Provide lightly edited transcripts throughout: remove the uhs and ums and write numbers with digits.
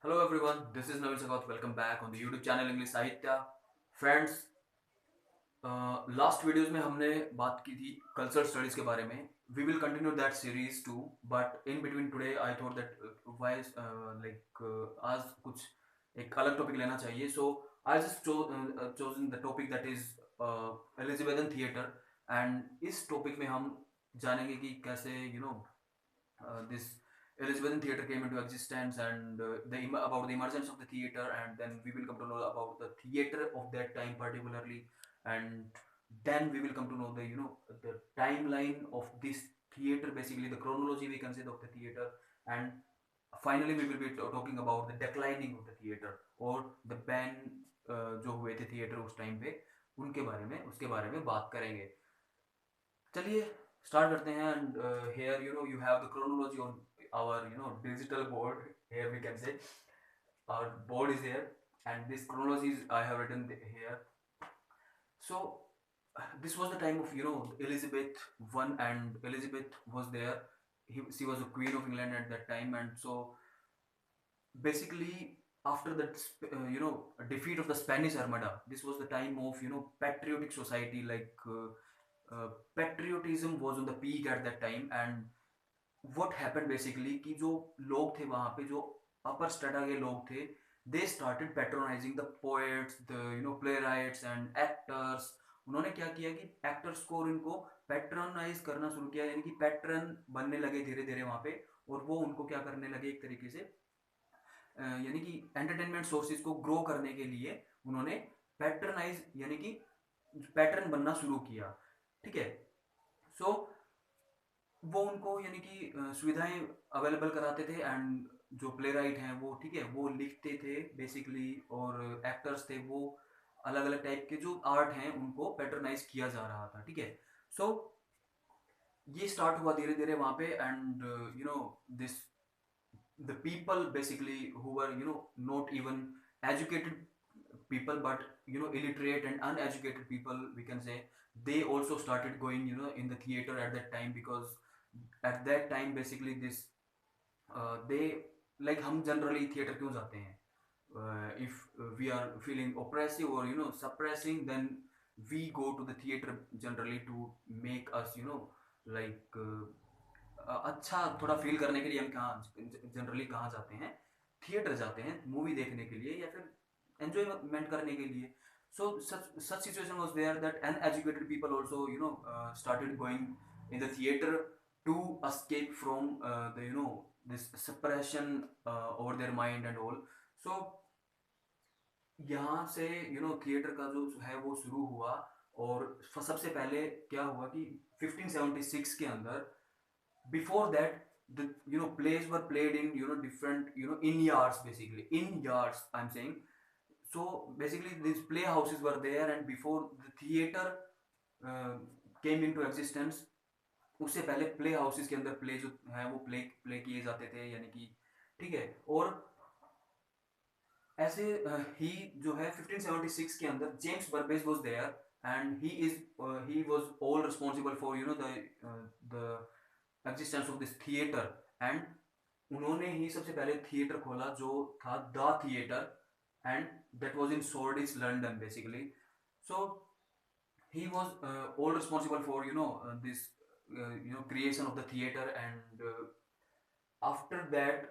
Hello everyone, this is Navin Sagat. Welcome back on the YouTube channel English Sahitya. Friends, last videos में हमने बात की थी cultural studies के बारे में. We will continue that series too, but in between today I thought that why like आज कुछ एक अलग टॉपिक लेना चाहिए. So I just chosen the topic that is Elizabethan theatre. And इस टॉपिक में हम जानेंगे कि कैसे this Elizabethan theatre came into existence, and about the emergence of the theatre, and then we will come to know about the theatre of that time particularly, and then we will come to know the timeline of this theatre, basically the chronology we can say of the theatre, and finally we will be talking about the declining of the theatre और the ban जो हुए थे theatre उस time पे उनके बारे में उसके बारे में बात करेंगे. चलिए स्टार्ट करते हैं. And here you have the chronology on our digital board. Here we can say our board is here, and this chronology is I have written here. So this was the time of Elizabeth I, and Elizabeth was there. She was the Queen of England at that time, and so basically after that defeat of the Spanish Armada, this was the time of patriotic society, like patriotism was on the peak at that time. And what happened basically कि जो लोग थे वहाँ पे जो अपर strata के लोग थे, they started patronizing the poets, the playwrights and actors. उन्होंने क्या किया कि एक्टर्स को और इनको पैट्रोनाइज करना शुरू किया, यानी कि पैट्रन बनने लगे धीरे धीरे वहाँ पे. और वो उनको क्या करने लगे एक तरीके से यानी कि एंटरटेनमेंट सोर्सेज को ग्रो करने के लिए उन्होंने पैट्रनाइज यानी कि पैटर्न बनना शुरू किया. ठीक है. सो वो उनको यानी कि सुविधाएं अवेलेबल कराते थे. एंड जो प्ले राइट हैं वो ठीक है वो लिखते थे बेसिकली, और एक्टर्स थे वो अलग अलग टाइप के जो आर्ट हैं उनको पैटर्नाइज किया जा रहा था. ठीक है. सो ये स्टार्ट हुआ धीरे धीरे वहाँ पे. And this the people basically who were not even educated people, but illiterate and uneducated people we can say, they also started going in the theater at that time. Because at that time basically this they like हम generally theater क्यों जाते हैं? If we are feeling oppressive or suppressing, then we go to the theater generally to make us like अच्छा थोड़ा feel करने के लिए हम कहाँ जनरली कहाँ जाते हैं? थिएटर जाते हैं मूवी देखने के लिए या फिर एंजॉयमेंट करने के लिए. सो such situation was there that uneducated people also started going in the theater to escape from the this suppression over their mind and all. So यहाँ से थिएटर का जो है वो शुरू हुआ. और सबसे पहले क्या हुआ कि 1576 के अंदर, before that the plays were played in different in yards, basically in yards I'm saying. So basically these playhouses were there, and before the theater uh, came into existence, उससे पहले प्ले हाउसेस के अंदर play जो है वो play किए जाते थे, यानी कि ठीक है. और ऐसे ही जो है 1576 के अंदर James Burbage was there, and he was all responsible for the existence of this theatre. And उन्होंने ही सबसे पहले थिएटर खोला जो था the theatre, and that was in Shoreditch London basically. So he was all responsible for this creation of the theater. And after that,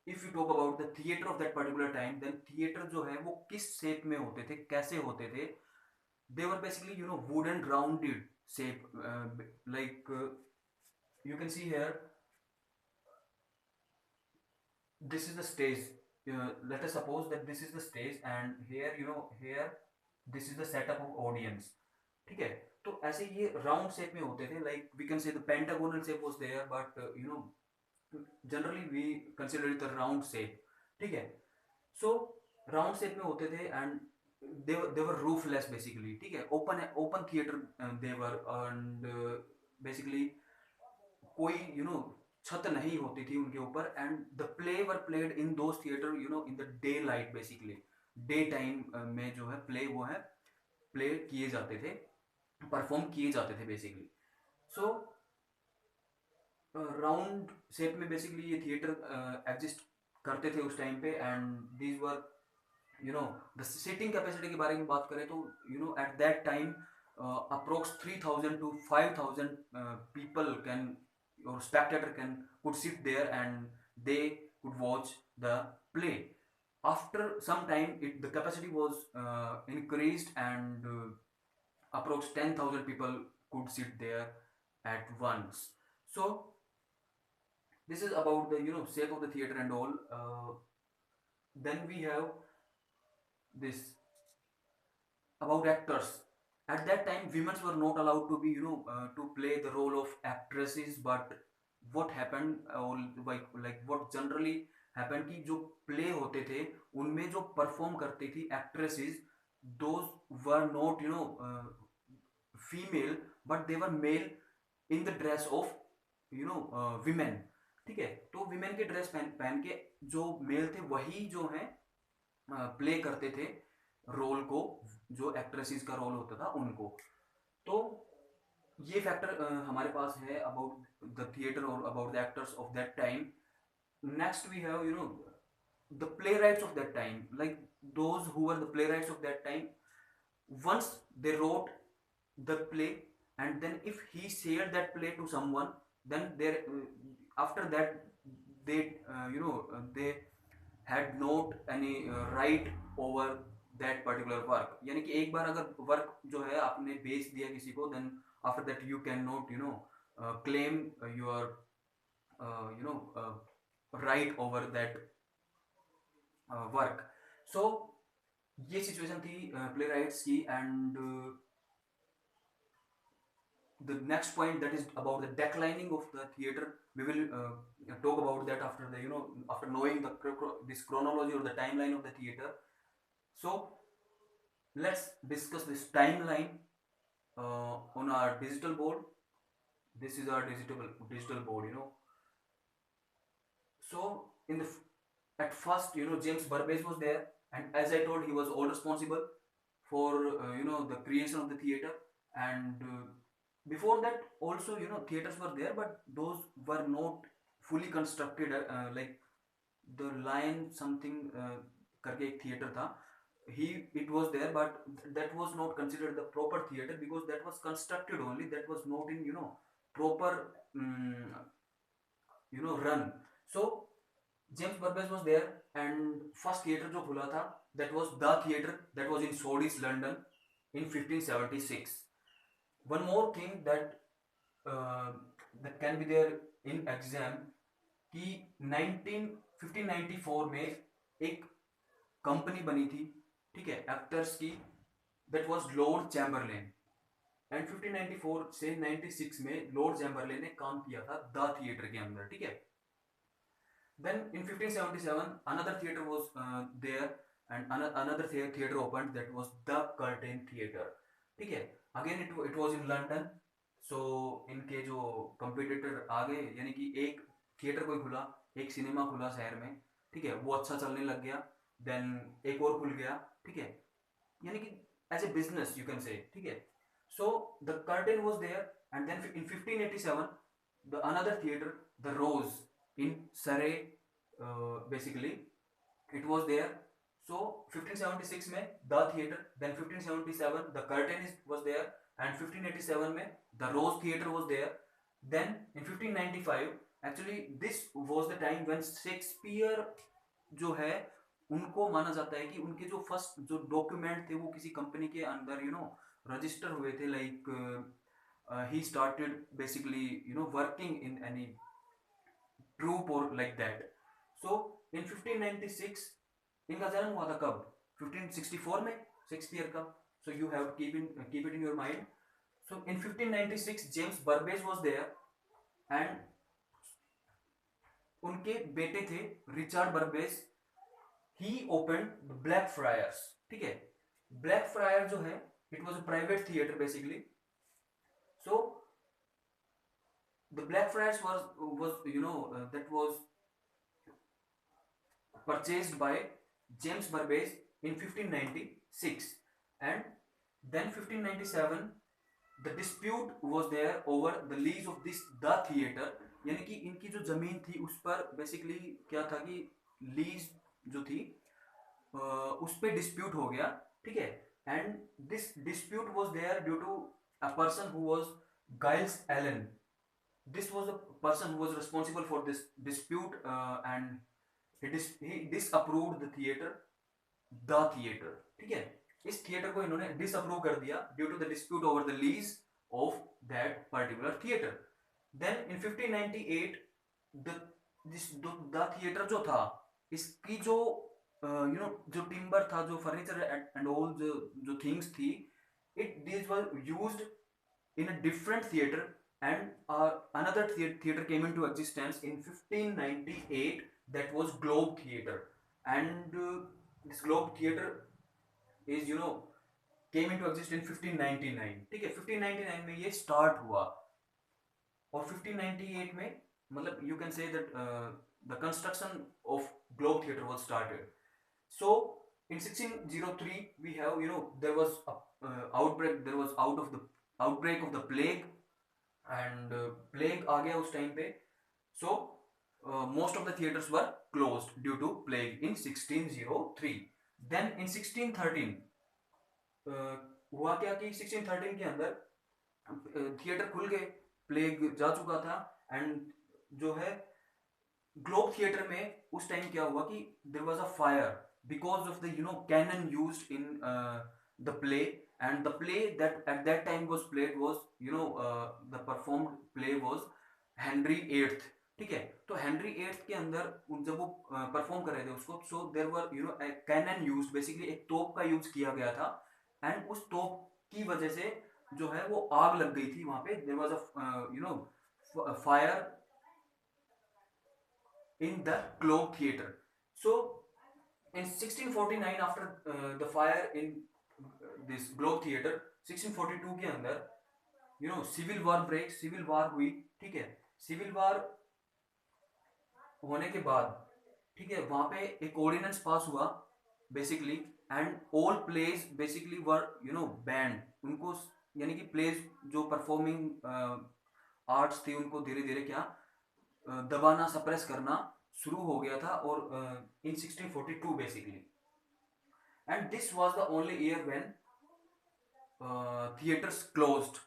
if you talk about the theater of that particular time, then theater जो है वो किस shape में होते थे, कैसे होते थे? They were basically wooden rounded shape, like you can see here, this is the stage. Let us suppose that this is the stage, and here here this is the setup of audience. ठीक है. तो ऐसे ये round shape में होते थे, like we can say the pentagonal shape was there, but generally we consider it the round shape. ठीक है. सो राउंड शेप में होते थे, and they were roofless basically. ठीक है. Open theatre they were. And basically कोई छत नहीं होती थी उनके ऊपर. And the play were played in those theatre in the daylight, basically day time में जो है प्ले वो है प्ले किए जाते थे, परफॉर्म किए जाते थे बेसिकली. सो राउंड शेप में बेसिकली ये थिएटर एग्जिस्ट करते थे उस टाइम पे, and these were the seating capacity के बारे में बात करें तो at that time approx 3,000 to 5,000 people can, or spectator can, could sit there and they could watch the play. After some time, the capacity was increased, and approx 10,000 people could sit there at once. So this is about the sake of the theater and all. Then we have this about actors. At that time, women were not allowed to be to play the role of actresses. But what happened, or like what generally happened, कि जो play होते थे उनमें जो perform करती थी actresses, those were not female, but they were male in the dress of women. ठीक है, तो women के ड्रेस पहन पहन के जो मेल थे वही जो है प्ले करते थे रोल को, जो एक्ट्रेसेस का रोल होता था उनको. तो ये फैक्टर हमारे पास है अबाउट द थिएटर और about the actors of that time. Next we have the playwrights of that time, like those who were the playwrights of that time. Once they wrote the play, and then if he shared that play to someone, then there after that they they had not any right over that particular work. यानी कि एक बार अगर work जो है आपने बेच दिया किसी को, then after that you cannot claim your right over that work. So ये सिचुएशन थी प्ले राइट्स की. And the next point, that is about the declining of the theater. We will talk about that after the after knowing this chronology or the timeline of the theater. So let's discuss this timeline on our digital board. This is our digital board. So in the at first, James Burbage was there, and as I told, he was all responsible for the creation of the theater. And before that also theaters were there, but those were not fully constructed. Like the Lion something करके एक theater था, it was there, but that was not considered the proper theater because that was constructed only, that was not in proper run. So James Burbage was there, and first theater जो खुला था, that was the theater that was in Shoreditch, London in 1576. One more thing that that can be there in exam, कि 1594 में एक company बनी थी, ठीक है, एक्टर्स की, that was Lord Chamberlain. And 1594 से 96 में लॉर्ड चैम्बरलेन ने काम किया था द थिएटर के अंदर, ठीक है. Then in 1577 another theater was there, and another theater opened, that was the Curtain Theater, ठीक है. Again it was in London. So इनके जो कंपटीटर आ गए, यानी कि एक थिएटर कोई खुला, एक सिनेमा खुला शहर में, ठीक है, वो अच्छा चलने लग गया. देन एक और खुल गया, ठीक है, यानी कि as a business you can say, ठीक है. So the Curtain was there, and then in 1587 the another theater, the Rose in Surrey, basically it was there. So 1576 में the theater, then 1577 the Curtain was there, and 1587 में the Rose Theater was there. Then in 1595 actually this was the time when Shakespeare जो है उनको माना जाता है कि उनके जो फर्स्ट जो डॉक्यूमेंट थे वो किसी कंपनी के अंदर रजिस्टर हुए थे, like he started basically working in any troupe or like that. So in 1596 इनका जन्म हुआ था कब? 1564 में शेक्सपियर का. So you have to keep it in your mind. So in 1596 James Burbage was there, and उनके बेटे थे Richard बर्बेज. he opened the Blackfriars, ठीक है. Blackfriars जो है, it was a private theater basically. So the Blackfriars was that was purchased by James Burbage in 1596, and then 1597 the dispute was there over the lease of this the theater. यानी कि इनकी जो जमीन थी उस पर बेसिकली क्या था कि लीज जो थी उस पे डिस्प्यूट हो गया, ठीक है। And this dispute was there due to a person who was Giles Allen. This was the person who was responsible for this dispute, and he disapproved the theater, ठीक है। इस थिएटर को इन्होंने डिसअप्रूव कर दिया due to the dispute over the lease of that particular theatre. Then in 1598 the the theatre जो था, इसकी जो जो टिम्बर था, जो फर्नीचर एंड ऑल जो थिंग्स थी, it these were used in a different theater, and another theater came into existence in 1598, that was Globe Theater. And this Globe Theater is came into existence in 1599, ठीक है। 1599 में ये start हुआ, और 1598 में मतलब you can say that the construction of Globe Theater was started. So in 1603 we have, there was a outbreak, there was outbreak of the plague, and plague आ गया उस टाइम पे। So most of the theaters were closed due to plague in 1603. Then in 1613 हुआ क्या कि 1613 के अंदर theatre खुल गए, प्लेग जा चुका था। एंड जो है ग्लोब थिएटर में उस टाइम क्या हुआ कि there was a fire because of the cannon used in the play, and the play that at that time was played was the performed play was Henry VIII, ठीक है। तो Henry eighth के अंदर जब वो परफॉर्म कर रहे थे उसको, so there were cannon used, basically एक तोप का यूज किया गया था। एंड उस तोप की वजह से जो है वो आग लग गई थी वहां पे, there was a fire in the Globe Theatre. So in 1649 after the fire in this Globe Theatre, 1642 के अंदर सिविल वार हुई, ठीक है। सिविल वार होने के बाद, ठीक है, वहां पे एक ऑर्डिनेंस पास हुआ basically, and all plays basically were banned. उनको यानी कि प्लेज जो परफॉर्मिंग आर्ट्स थी उनको धीरे धीरे क्या दबाना, सप्रेस करना शुरू हो गया था, और इन 1642 basically. And this was the only year when theatres closed.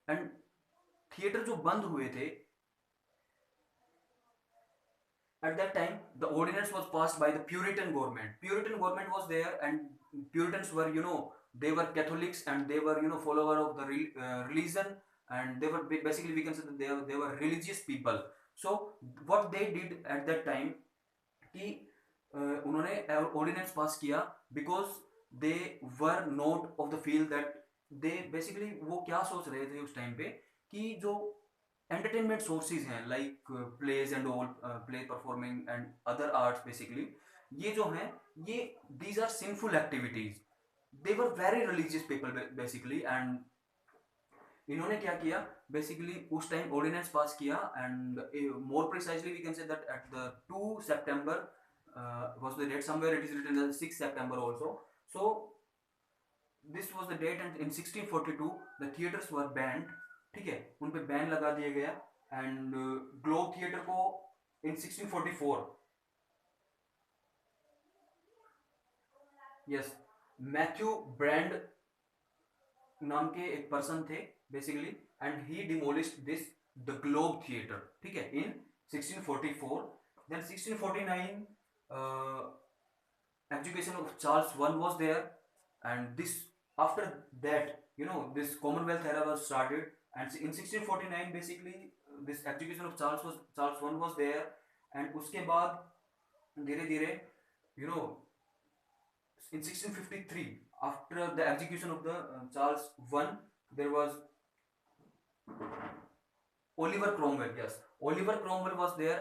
And theatre जो बंद हुए थे, at that time the ordinance was passed by the Puritan government was there, and Puritans were they were Catholics, and they were follower of the religion, and they were basically, we can say that they were religious people. So what they did at that time कि उन्होंने ordinance पास किया, because they were not of the feel that they basically, वो क्या सोच रहे थे उस time पे कि जो एंटरटेनमेंट सोर्सेज हैं like plays and all, play performing and other arts, basically ये जो हैं ये these are sinful activities. They were very religious people basically, and इन्होंने क्या किया बेसिकली उस टाइम ऑर्डिनेंस पास किया, and more precisely we can say that at the 2 September was the date, somewhere it is written as 6 September also. So this was the date, and in 1642 the theaters were banned, ठीक है, उन पे ban लगा दिया गया। And globe theatre को इन 1644 yes Matthew brand नाम के एक पर्सन थे basically, and he demolished this the Globe theatre, ठीक है, इन 1644। देन 1649 education of Charles one was there, and this after that this Commonwealth era was started, and in 1649 basically this education of Charles I was there, and उसके बाद धीरे धीरे in 1653 after the execution of the Charles I there was Oliver Cromwell, yes, Oliver Cromwell was there,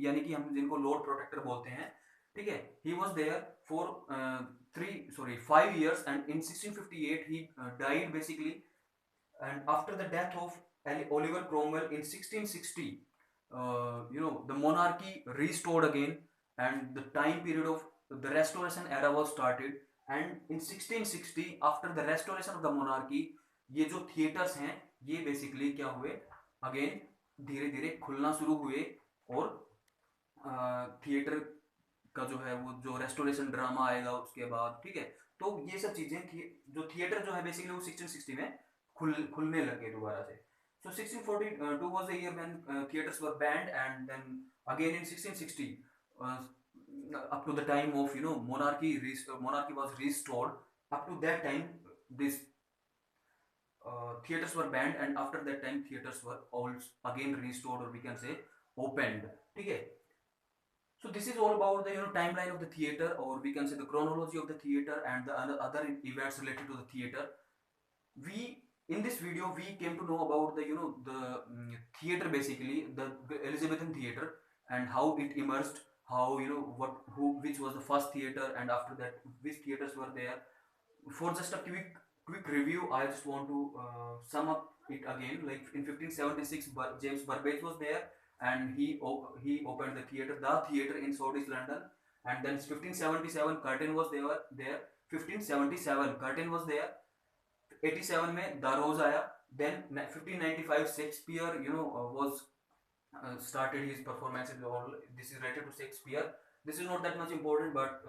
यानी कि हम जिनको Lord protector बोलते हैं, ठीक है। he was there for 5 years, and in 1658 he died basically. And after the death of Oliver Cromwell in 1660, the monarchy restored again, and the time period of the restoration era was started. And in 1660 after the restoration of the monarchy, ये जो theatres हैं ये basically क्या हुए again धीरे धीरे खुलना शुरू हुए, और थिएटर का जो है वो जो रेस्टोरेशन ड्रामा आएगा उसके बाद, ठीक है। तो ये सब चीजें थी, जो थिएटर जो है बेसिकली वो 1660 में खुलने लगे दोबारा से। So 1642 was the year when theaters were banned, and then again in 1660, uh, up to the time of monarchy was restored. Up to that time, this theaters were banned, and after that time theaters were all again restored, or we can say opened. ठीक है। So this is all about the timeline of the theater, or we can say the chronology of the theater and the other events related to the theater. We In this video we came to know about the theater, basically the Elizabethan theater, and how it emerged, how which was the first theater, and after that which theaters were there. For just a quick review, I just want to sum up it again. Like in 1576, James Burbage was there, and he opened the theater in Shoreditch, London. And then 1577 curtain was there. 1577 curtain was there. 87 में the रोज आया. Then 1595 Shakespeare was started his performance. This is related to Shakespeare. This is not that much important, but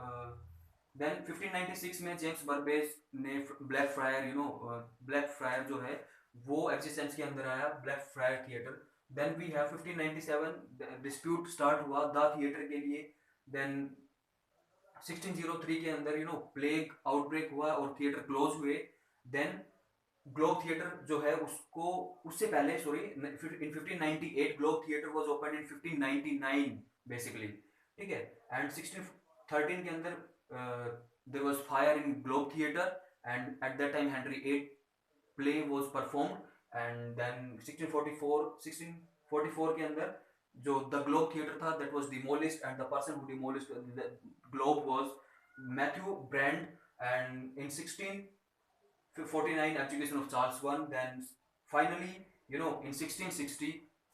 then 1596 में James बर्बेज ने black fryer जो है वो existence के अंदर आया, Black Friar theatre. Then we have 1597 dispute start हुआ the theatre के लिए. देन 1603 के अंदर प्लेग आउटब्रेक हुआ और थिएटर क्लोज हुए. देन ग्लोब थिएटर जो है उसको उससे पहले in 1598 Globe theatre was open in 1599 basically, ठीक है. एंड 1613 के अंदर there was fire in Globe theatre, and at that time Henry 8 play was performed. And then 1644 के अंदर जो द ग्लोब थिएटर था that was demolished, and the person who demolished the Globe was Matthew Brand. And in 1649 abdication of Charles I. Then finally, in 1660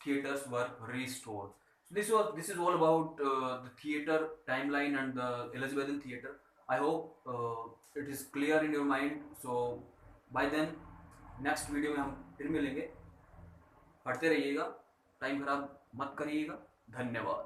theaters were restored. So this is all about the theater timeline and the Elizabethan theater. I hope it is clear in your mind. So by then next video में हम फिर मिलेंगे. पढ़ते रहिएगा, time खराब मत करिएगा. धन्यवाद.